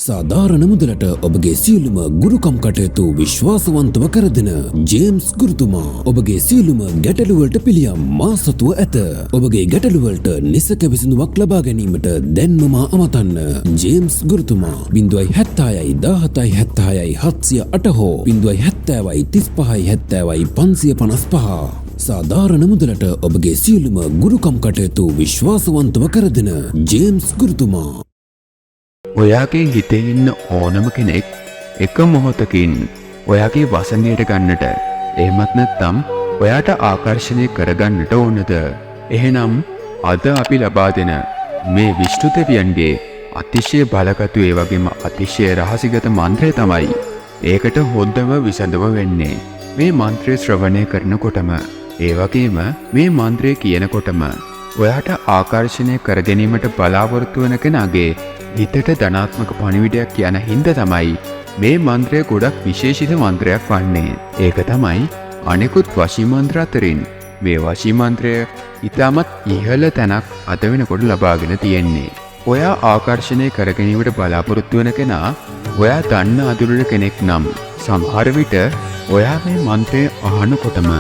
සාධාරණ මුදලට ඔබගේ සියලුම ගුරුකම් කටයුතු විශ්වාසවන්තව කර දෙන ජේම්ස් ගුරුතුමා ඔබගේ සියලුම ගැටලුවලට පිළියම් මා සතුව ඇත. ඔබගේ ගැටලුවලට නිසක විසඳුමක් ලබා ගැනීමට දැන්ම මා අමතන්න. ජේම්ස් ගුරුතුමා 076 17 76 708 හෝ 070 35 70 555. සාධාරණ මුදලට ඔබගේ සියලුම ගුරුකම් කටයුතු විශ්වාසවන්තව කර දෙන ජේම්ස් ගුරුතුමා. ඔයාගේ හිතේ ඉන්න ඕනම කෙනෙක් එක මොහොතකින් ඔයාගේ වසඟයට ගන්නට එහෙමත් නැත්නම් ඔයාට ආකර්ෂණය කරගන්නට ඕනද? එහෙනම් අද අපි ලබා දෙන මේ විෂ්ණු දෙවියන්ගේ අතිශය බලගතු ඒ වගේම අතිශය රහසිගත මන්ත්‍රය තමයි ඒකට හොඳම විසඳුම වෙන්නේ. මේ මන්ත්‍රය ශ්‍රවණය කරනකොටම ඒ වගේම මේ මන්ත්‍රය කියනකොටම ඔයාට ආකර්ෂණය කර ගැනීමට බලාපොරොත්තු වෙන කෙනාගේ හිතට ධනාත්මක පණිවිඩයක් යන හින්දා තමයි මේ මන්ත්‍රය ගොඩක් විශේෂිත මන්ත්‍රයක් වන්නේ. ඒක තමයි අනෙකුත් වශී මන්ත්‍ර අතරින් මේ වශී මන්ත්‍රය ඉතාමත් ඉහළ තැනක් අද වෙනකොට ලබාගෙන තියෙන්නේ. ඔයා ආකර්ෂණය කර ගැනීමට බලාපොරොත්තු වෙන කෙනා ඔයා දන්න අඳුරන කෙනෙක් නම් සමහර විට ඔයා මේ මන්ත්‍රය අහනකොටම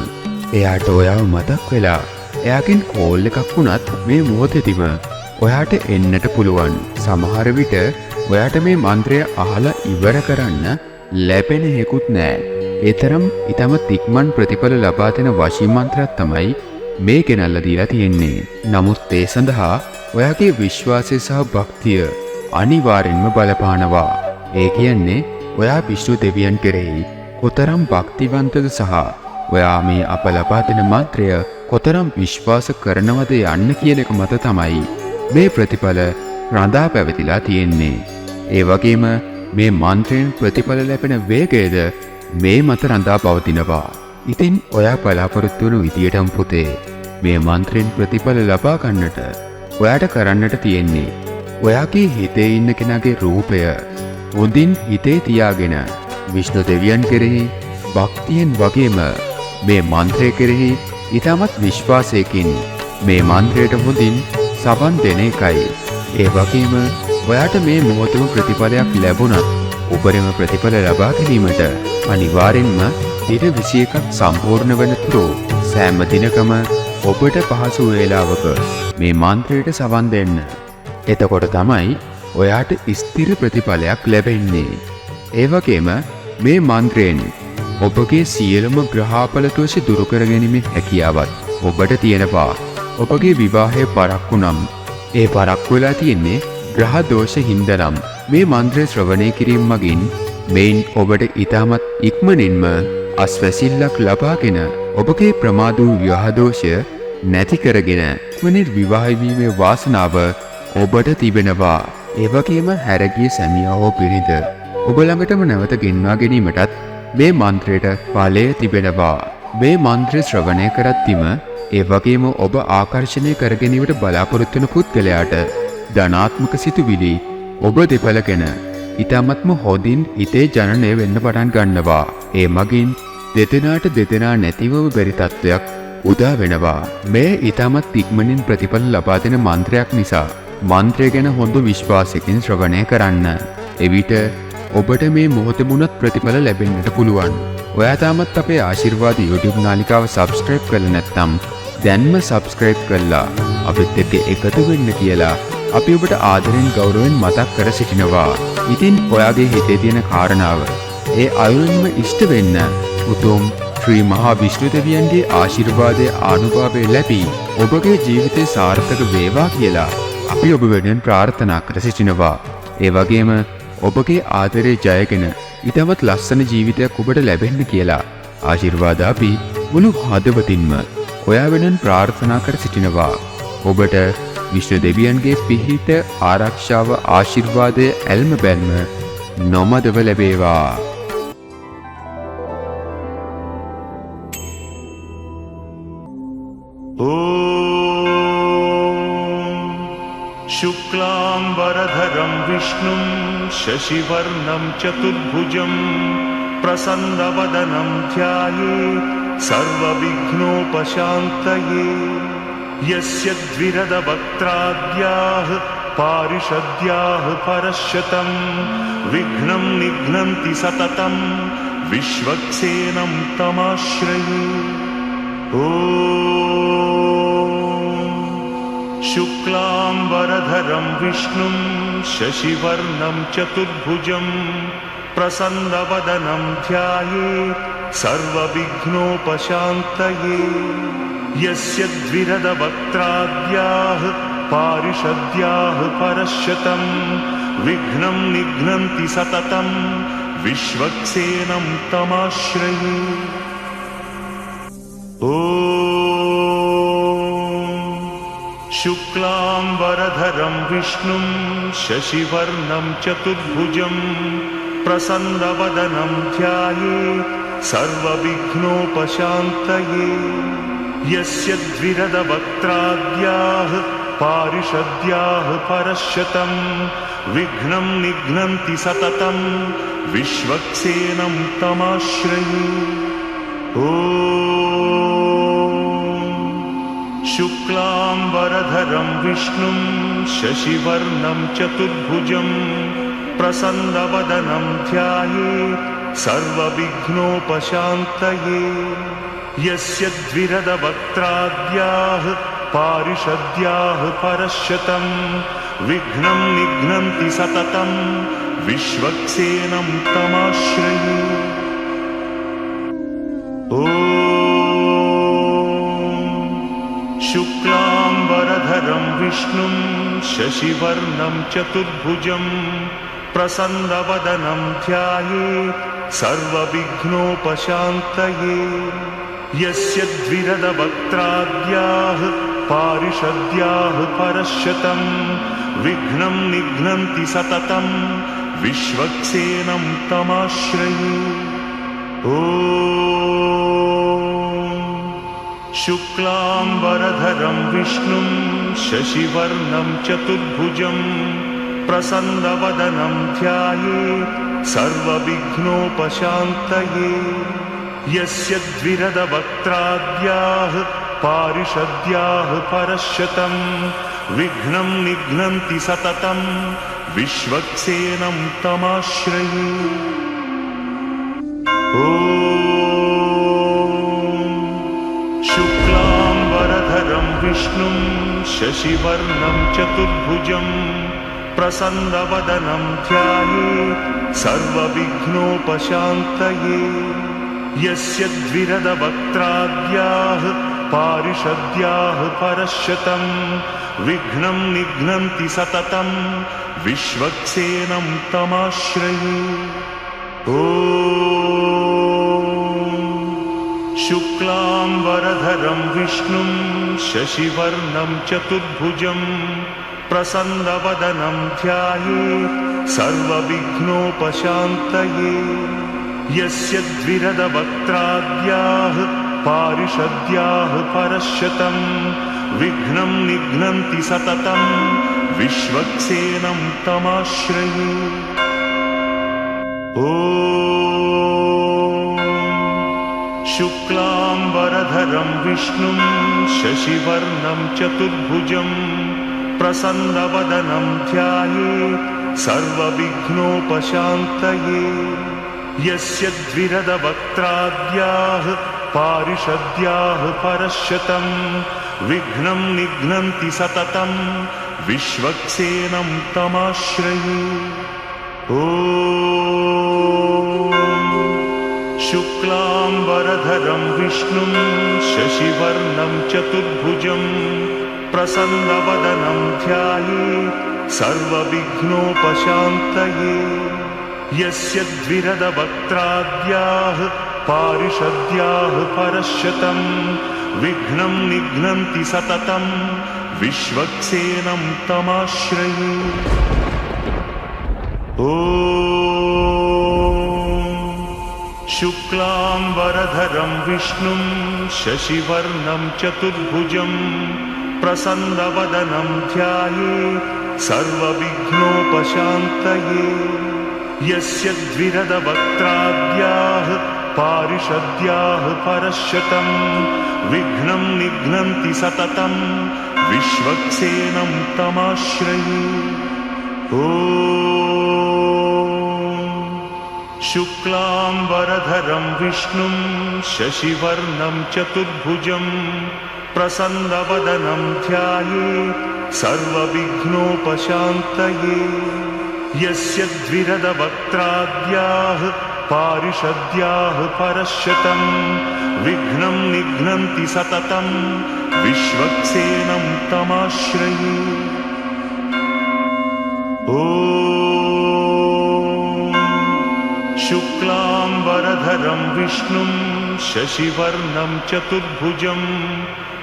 එයාට ඔයාව මතක් වෙලා එයාගෙන් කෝල් එකක් වුණත් මේ මොහොතේදීම ඔයාට එන්නට පුළුවන්. සමහර විට ඔයාට මේ මන්ත්‍රය අහලා ඉවර කරන්න ලැබෙන හේකුත් නෑ. ඒ තරම් ඊටම තික්මන් ප්‍රතිඵල ලබා දෙන වශී මන්ත්‍රයක් තමයි මේ ගෙනල්ලා දීලා තියෙන්නේ. නමුත් ඒ සඳහා ඔයාගේ විශ්වාසය සහ භක්තිය අනිවාර්යෙන්ම බලපානවා. ඒ කියන්නේ ඔයා විෂ්ණු දෙවියන් කෙරෙහි කොතරම් භක්තිවන්තද සහ ඔයා මේ අප ලබා දෙන මන්ත්‍රය කොතරම් විශ්වාස කරනවද යන්න කියන එක මත තමයි මේ ප්‍රතිඵල රඳා පැවතිලා තියෙන්නේ. ඒ වගේම මේ මන්ත්‍රයෙන් ප්‍රතිඵල ලැබෙන වේගයද මේ මත රඳා පවතිනවා. ඉතින් ඔයා බලාපොරොත්තු වන විදියටම පුතේ මේ මන්ත්‍රයෙන් ප්‍රතිඵල ලබා ගන්නට ඔයාට කරන්නට තියෙන්නේ ඔයාගේ හිතේ ඉන්න කෙනාගේ රූපය හොඳින් හිතේ තියාගෙන විෂ්ණු දෙවියන් කෙරෙහි භක්තියෙන් වගේම මේ මන්ත්‍රය කෙරෙහි ඊටමත් විශ්වාසයකින් මේ මන්ත්‍රයට හොඳින් සවන් දෙන එකයි. ඒ වගේම ඔයාට මේ මොහොතේම ප්‍රතිඵලයක් ලැබුණත් උපරිම ප්‍රතිඵල ලබා ගැනීමට අනිවාර්යෙන්ම දින 21ක් සම්පූර්ණ වෙනතුරු සෑම දිනකම ඔබට පහසු වේලාවක මේ මන්ත්‍රයට සවන් දෙන්න. එතකොට තමයි ඔයාට ස්ථිර ප්‍රතිඵලයක් ලැබෙන්නේ. ඒ වගේම මේ මන්ත්‍රයෙන් ඔබගේ සියලුම ග්‍රහාපල දෝෂ දුරු කර ගැනීමේ හැකියාවත් ඔබට තියෙනවා. ඔබගේ විවාහය පරක්කු නම් ඒ පරක්කු වෙලා තියෙන්නේ ග්‍රහ දෝෂ හින්දා නම් මේ මන්ත්‍රය ශ්‍රවණය කිරීම මගින් මේන් ඔබට ඊටමත් ඉක්මනින්ම අස්වැසිල්ලක් ලබාගෙන ඔබගේ ප්‍රමාද වූ විවාහ දෝෂය නැති කරගෙන ඉක්මනින් විවාහ වීමේ වාසනාව ඔබට තිබෙනවා. ඒ වගේම හැරගිය සැමියා හෝ බිරිඳ ඔබ ළඟටම නැවත ගෙන්වා ගැනීමටත් මේ මන්ත්‍රයට ඵලය තිබෙනවා. මේ මන්ත්‍රය ශ්‍රවණය කරද්දිම ඒ වගේම ඔබ ආකර්ෂණය කර ගැනීමට බලාපොරොත්තු වන පුද්ගලයාට ධනාත්මක සිතුවිලි ඔබ දෙපළගෙන ඊටමත්ම හොඳින් හිතේ ජනනය වෙන්න පටන් ගන්නවා. ඒ මගින් දෙදෙනාට දෙදෙනා නැතිවම බැරි තත්ත්වයක් උදා වෙනවා. මේ ඊටමත් ඉක්මනින් ප්‍රතිඵල ලබා දෙන මන්ත්‍රයක් නිසා මන්ත්‍රය ගැන හොඳ විශ්වාසයකින් ශ්‍රවණය කරන්න. එවිට ඔබට මේ මොහොතේ මුණත් ප්‍රතිඵල ලැබෙන්නට පුළුවන්. ඔයා තාමත් අපේ ආශිර්වාද YouTube නාලිකාව subscribe කරලා නැත්නම් දැන්ම subscribe කරලා අපිත් එක්ක එකතු වෙන්න කියලා අපි ඔබට ආදරෙන් ගෞරවයෙන් මතක් කර සිටිනවා. ඉතින් ඔයාගේ හිතේ තියෙන කාරණාව ඒ අයුරින්ම ඉෂ්ට වෙන්න උතුම් ශ්‍රී මහා විෂ්ණු දෙවියන්ගේ ආශිර්වාදයේ ආනුභාවය ලැබී ඔබගේ ජීවිතේ සාර්ථක වේවා කියලා අපි ඔබ වෙනුවෙන් ප්‍රාර්ථනා කර සිටිනවා. ඒ වගේම ඔබගේ ආදරේ ජයගෙන ඊටමත් ලස්සන ජීවිතයක් ඔබට ලැබෙන්න කියලා ආශිර්වාද අපි මුළු හදවතින්ම ඔයා වෙනුවෙන් ප්‍රාර්ථනා කර සිටිනවා. ඔබට විශ්ව දෙවියන්ගේ පිහිට ආරක්ෂාව ආශිර්වාදය ඇල්ම බැල්ම නොමදව ලැබේවා. शुक्लांबरधरं विष्णुं शशिवर्णं चतुर्भुजं प्रसन्नवदनं ध्यायेत् सर्वविघ्नोपशान्तये यस्य द्विरदवक्त्राद्याः पारिषद्याः परश्यतं विघ्नं निघ्नन्ति सततं विश्वक्सेनं तमाश्रये। ॐ शुक्लाम्बरधरं विष्णुं शशिवर्णं चतुर्भुजं प्रसन्नवदनं ध्यायेत् सर्वविघ्नोपशान्तये। यस्य द्विरदवक्त्राद्याः पारिषद्याः परश्यतं विघ्नं निघ्नन्ति सततं विश्वक्सेनं तमाश्रये। ॐ शुक्लाम्बरधरं विष्णुं शशिवर्णं चतुर्भुजं प्रसन्नवदनं ध्यायेत् सर्वविघ्नोपशान्तये। यस्य द्विरदवक्त्राद्याः पारिषद्याः परश्यतं विघ्नं निघ्नन्ति सततं विश्वक्सेनं तमाश्रये। ॐ शुक्लाम्बरधरं विष्णुं शशिवर्णं चतुर्भुजं प्रसन्नवदनं ध्यायेत् सर्वविघ्नोपशान्तये। यस्य द्विरदवक्त्राद्याः पारिषद्याः परश्यतं विघ्नं निघ्नन्ति सततं विश्वक्सेनं तमाश्रये। ॐ शुक्लाम्बरधरं विष्णुं शशिवर्णं चतुर्भुजं प्रसन्नवदनं ध्यायेत् सर्वविघ्नोपशान्तये। यस्य द्विरदवक्त्राद्याः पारिषद्याः परश्यतं विघ्नं निघ्नन्ति सततं विश्वक्सेनं तमाश्रये। ॐ शुक्लाम्बरधरं विष्णुं शशिवर्णं चतुर्भुजं प्रसन्नवदनं ध्यायेत् सर्वविघ्नोपशान्तये। यस्य द्विरदवक्त्राद्याः पारिषद्याः परश्यतं विघ्नं निघ्नन्ति सततं विश्वक्सेनं तमाश्रये। ॐ शुक्लाम्बरधरं विष्णुं शशिवर्णं चतुर्भुजं प्रसन्नवदनं ध्यायेत् सर्वविघ्नोपशान्तये। यस्य द्विरदवक्त्राद्याः पारिषद्याः परश्यतं विघ्नं निघ्नन्ति सततं विश्वक्सेनं तमाश्रये। ॐ शुक्लाम्बरधरं विष्णुं शशिवर्णं चतुर्भुजं प्रसन्नवदनं ध्यायेत् सर्वविघ्नोपशान्तये। यस्य द्विरदवक्त्राद्याः पारिषद्याः परश्यतं विघ्नं निघ्नन्ति सततं विश्वक्सेनं तमाश्रये। ॐ शुक्लाम्बरधरं विष्णुं शशिवर्णं चतुर्भुजं प्रसन्नवदनं ध्यायेत् सर्वविघ्नोपशान्तये। यस्य द्विरदवक्त्राद्याः पारिषद्याः परश्यतं विघ्नं निघ्नन्ति सततं विश्वक्सेनं तमाश्रये। ॐ शुक्लाम्बरधरं विष्णुं शशिवर्णं चतुर्भुजं प्रसन्नवदनं ध्यायेत् सर्वविघ्नोपशान्तये। यस्य द्विरदवक्त्राद्याः पारिषद्याः परश्यतं विघ्नं निघ्नन्ति सततं विश्वक्सेनं तमाश्रये। ॐ शुक्लाम्बरधरं विष्णुं शशिवर्णं चतुर्भुजं प्रसन्नवदनं ध्यायेत् सर्वविघ्नोपशान्तये। यस्य द्विरदवक्त्राद्याः पारिषद्याः परश्यतं विघ्नं निघ्नन्ति सततं विश्वक्सेनं तमाश्रये। ॐ शुक्लाम्बरधरं विष्णुं शशिवर्णं चतुर्भुजं प्रसन्नवदनं ध्यायेत् सर्वविघ्नोपशान्तये। यस्य द्विरदवक्त्राद्याः पारिषद्याः परश्यतं विघ्नं निघ्नन्ति सततं विश्वक्सेनं तमाश्रये। ॐ शुक्लाम्बरधरं विष्णुं शशिवर्णं चतुर्भुजं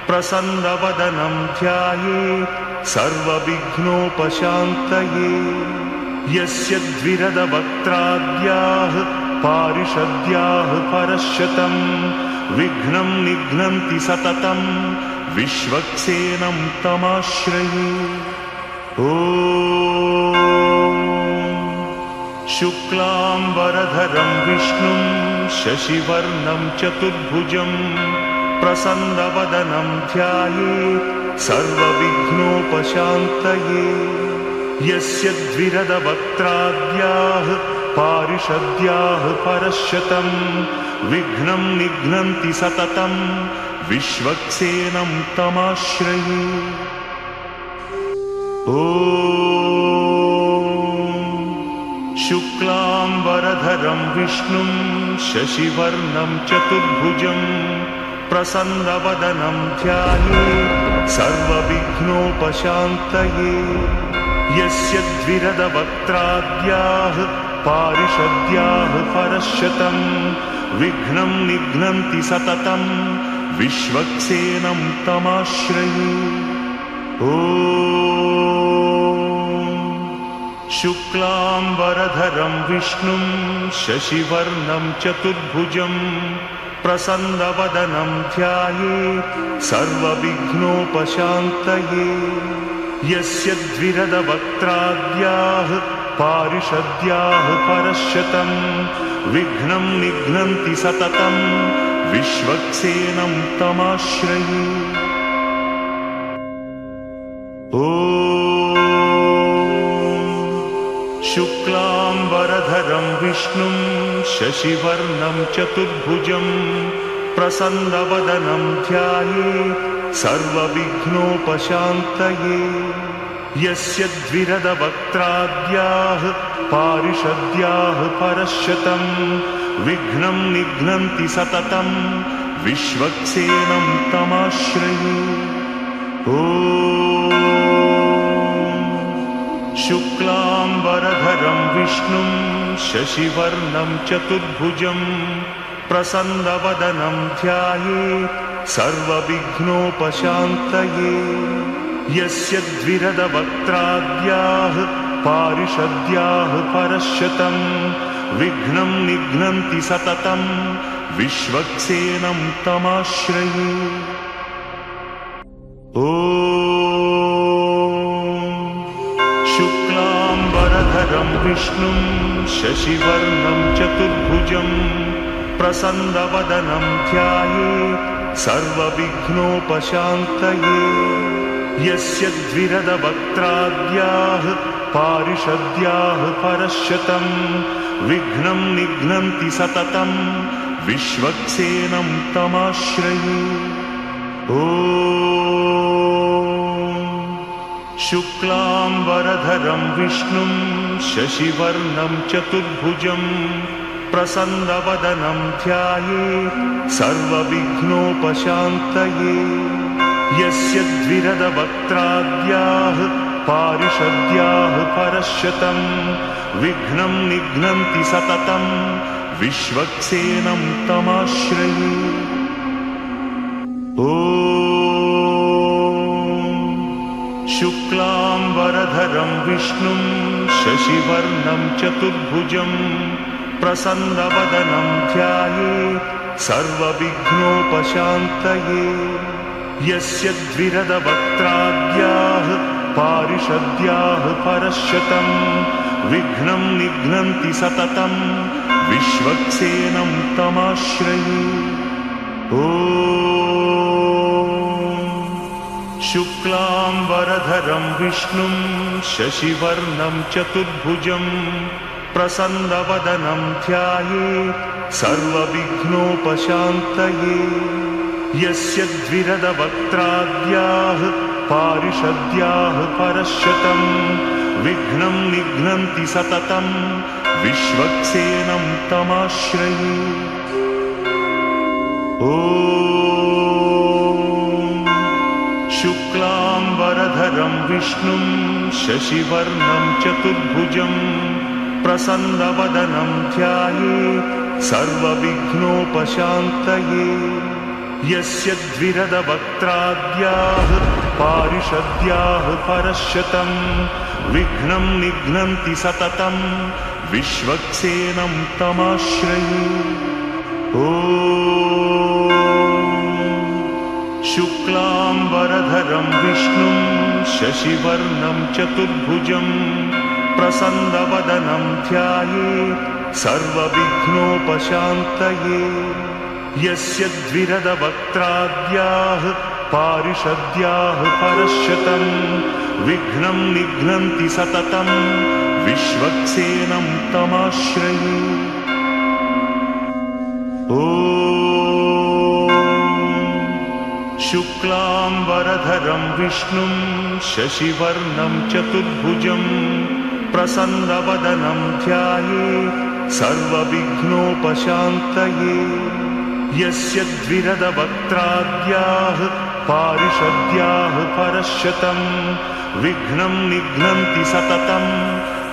प्रसन्नवदनं ध्यायेत् सर्वविघ्नोपशान्तये। यस्य द्विरदवक्त्राद्याः पारिषद्याः परश्यतं विघ्नं निघ्नन्ति सततं विश्वक्सेनं तमाश्रये। ॐ शुक्लाम्बरधरं विष्णुं शशिवर्णं चतुर्भुजं प्रसन्नवदनं ध्यायेत् सर्वविघ्नोपशान्तये। यस्य द्विरदवक्त्राद्याः पारिषद्याः परश्यतं विघ्नं निघ्नन्ति सततं विश्वक्सेनं तमाश्रये। ॐ शुक्लाम्बरधरं विष्णुं शशिवर्णं चतुर्भुजं प्रसन्नवदनं ध्यायेत् सर्वविघ्नोपशान्तये। यस्य द्विरदवक्त्राद्याः पारिषद्याः परश्यतं विघ्नं निघ्नन्ति सततं विश्वक्सेनं तमाश्रये। ॐ शुक्लाम्बरधरं विष्णुं शशिवर्णं चतुर्भुजं प्रसन्नवदनं ध्यायेत् सर्वविघ्नोपशान्तये। यस्य द्विरदवक्त्राद्याः पारिषद्याः परश्यतं विघ्नं निघ्नन्ति सततं विश्वक्सेनं तमाश्रये। ॐ शुक्लाम्बरधरं विष्णुं शशिवर्णं चतुर्भुजं प्रसन्नवदनं ध्यायेत् सर्वविघ्नोपशान्तये। यस्य द्विरदवक्त्राद्याः पारिषद्याः परश्यतं विघ्नं निघ्नन्ति सततं विश्वक्सेनं तमाश्रये। ॐ शुक्लाम्बरधरं विष्णुं शशिवर्णं चतुर्भुजं प्रसन्नवदनं ध्यायेत् सर्वविघ्नोपशान्तये। यस्य द्विरदवक्त्राद्याः पारिषद्याः परश्यतं विघ्नं निघ्नन्ति सततं विश्वक्सेनं तमाश्रये। ॐ शुक्लाम्बरधरं विष्णुं शशिवर्णं चतुर्भुजं प्रसन्नवदनं ध्यायेत् सर्वविघ्नोपशान्तये। यस्य द्विरदवक्त्राद्याः पारिषद्याः परश्यतं विघ्नं निघ्नन्ति सततं विश्वक्सेनं तमाश्रये। ॐ शुक्लाम्बरधरं विष्णुं शशिवर्णं चतुर्भुजं प्रसन्नवदनं ध्यायेत् सर्वविघ्नोपशान्तये। यस्य द्विरदवक्त्राद्याः पारिषद्याः परश्यतं विघ्नं निघ्नन्ति सततं विश्वक्सेनं तमाश्रये। ॐ शुक्लाम्बरधरं विष्णुं शशिवर्णं चतुर्भुजं प्रसन्नवदनं ध्यायेत् सर्वविघ्नोपशान्तये। यस्य द्विरदवक्त्राद्याः पारिषद्याः परश्यतं विघ्नं निघ्नन्ति सततं विश्वक्सेनं तमाश्रये। ॐ शुक्लाम्बरधरं विष्णुं शशिवर्णं चतुर्भुजं प्रसन्नवदनं ध्यायेत् सर्वविघ्नोपशान्तये यस्य द्विरदवक्त्राद्याः पारिषद्याः परश्शतं विघ्नं निघ्नन्ति सततं विश्वक्सेनं तमाश्रये। ॐ शुक्लाम्बरधरं विष्णुं शशिवर्णं चतुर्भुजं प्रसन्नवदनं ध्यायेत् सर्वविघ्नोपशान्तये यस्य द्विरदवक्त्राद्याः पारिषद्याः परश्शतं विघ्नं निघ्नन्ति सततं विश्वक्सेनं तमाश्रये। ॐ शुक्लाम्बरधरं विष्णुं शशिवर्णं चतुर्भुजं प्रसन्नवदनं ध्यायेत् सर्वविघ्नोपशान्तये यस्य द्विरदवक्त्राद्याः पारिषद्याः परश्शतं विघ्नं निघ्नन्ति सततं विश्वक्सेनं तमाश्रये। ॐ शुक्लाम्बरधरं विष्णुं शशिवर्णं चतुर्भुजं प्रसन्नवदनं ध्यायेत् सर्वविघ्नोपशान्तये यस्य द्विरदवक्त्राद्याः पारिषद्याः परश्शतं विघ्नं निघ्नन्ति सततं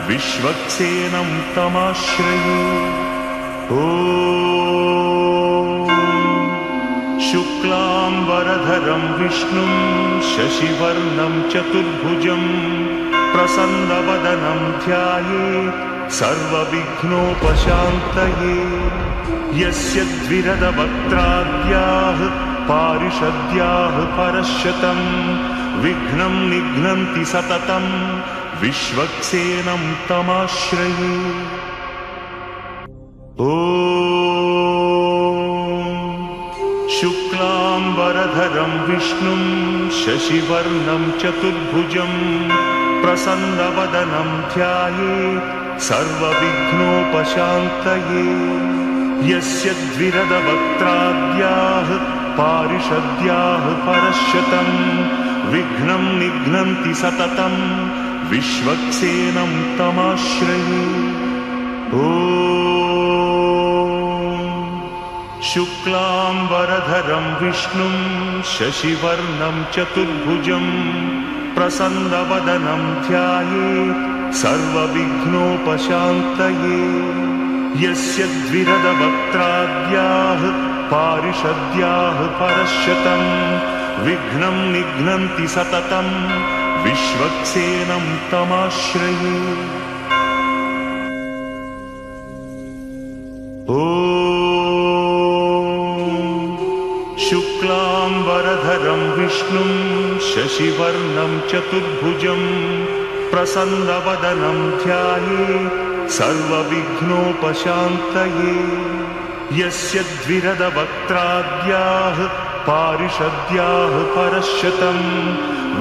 विश्वक्सेनं तमाश्रये। ॐ शुक्लाम्बरधरं विष्णुं शशिवर्णं चतुर्भुजं प्रसन्नवदनं ध्यायेत् सर्वविघ्नोपशान्तये यस्य द्विरदवक्त्राद्याः पारिषद्याः परश्शतं विघ्नं निघ्नन्ति सततं विश्वक्सेनं तमाश्रये। ॐ शुक्लाम्बरधरं विष्णुं शशिवर्णं चतुर्भुजं प्रसन्नवदनं ध्यायेत् सर्वविघ्नोपशान्तये यस्य द्विरदवक्त्राद्याः पारिषद्याः परश्शतं विघ्नं निघ्नन्ति सततं विश्वक्सेनं तमाश्रये। ॐ शुक्लाम्बरधरं विष्णुं शशिवर्णं चतुर्भुजं प्रसन्नवदनं ध्यायेत् सर्वविघ्नोपशान्तये यस्य द्विरदवक्त्राद्याः पारिषद्याः परश्शतं विघ्नं निघ्नन्ति सततं विश्वक्सेनं तमाश्रये। ॐ शुक्लाम्बरधरं विष्णुं शशिवर्णं चतुर्भुजं प्रसन्नवदनं ध्यायेत् सर्वविघ्नोपशान्तये यस्य द्विरदवक्त्राद्याः पारिषद्याः परश्शतं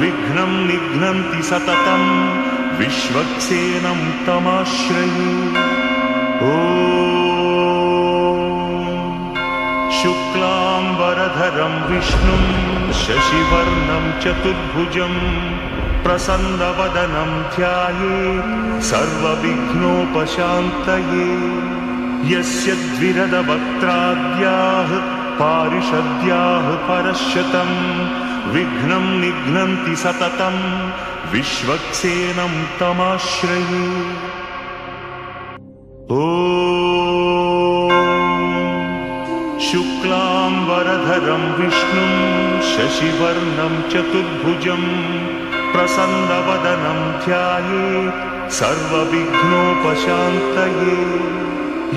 विघ्नं निघ्नन्ति सततं विश्वक्सेनं तमाश्रये। ॐ शुक्लाम्बरधरं विष्णुं शशिवर्णं चतुर्भुजं प्रसन्नवदनं ध्यायेत् सर्वविघ्नोपशान्तये यस्य द्विरदवक्त्राद्याः पारिषद्याः परश्शतं विघ्नं निघ्नन्ति सततं विश्वक्सेनं तमाश्रये। ॐ शुक्लाम्बरधरं विष्णुं शशिवर्णं चतुर्भुजं प्रसन्नवदनं ध्यायेत् सर्वविघ्नोपशान्तये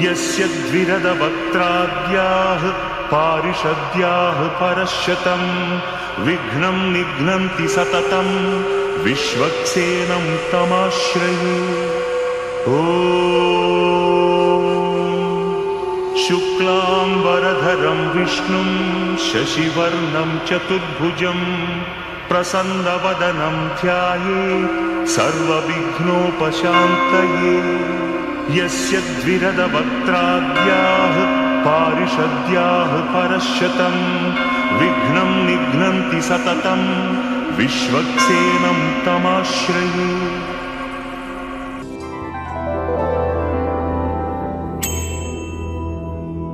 यस्य द्विरदवक्त्राद्याः पारिषद्याः परश्शतं विघ्नं निघ्नन्ति सततं विश्वक्सेनं तमाश्रये। ॐ शुक्लाम्बरधरं विष्णुं शशिवर्णं चतुर्भुजं प्रसन्नवदनं ध्याये सर्वविघ्नोपशान्तये यस्य द्विरदवक्त्राद्याः पारिषद्याः परश्यतं विघ्नं निघ्नन्ति सततं विश्वक्सेनं तमाश्रये।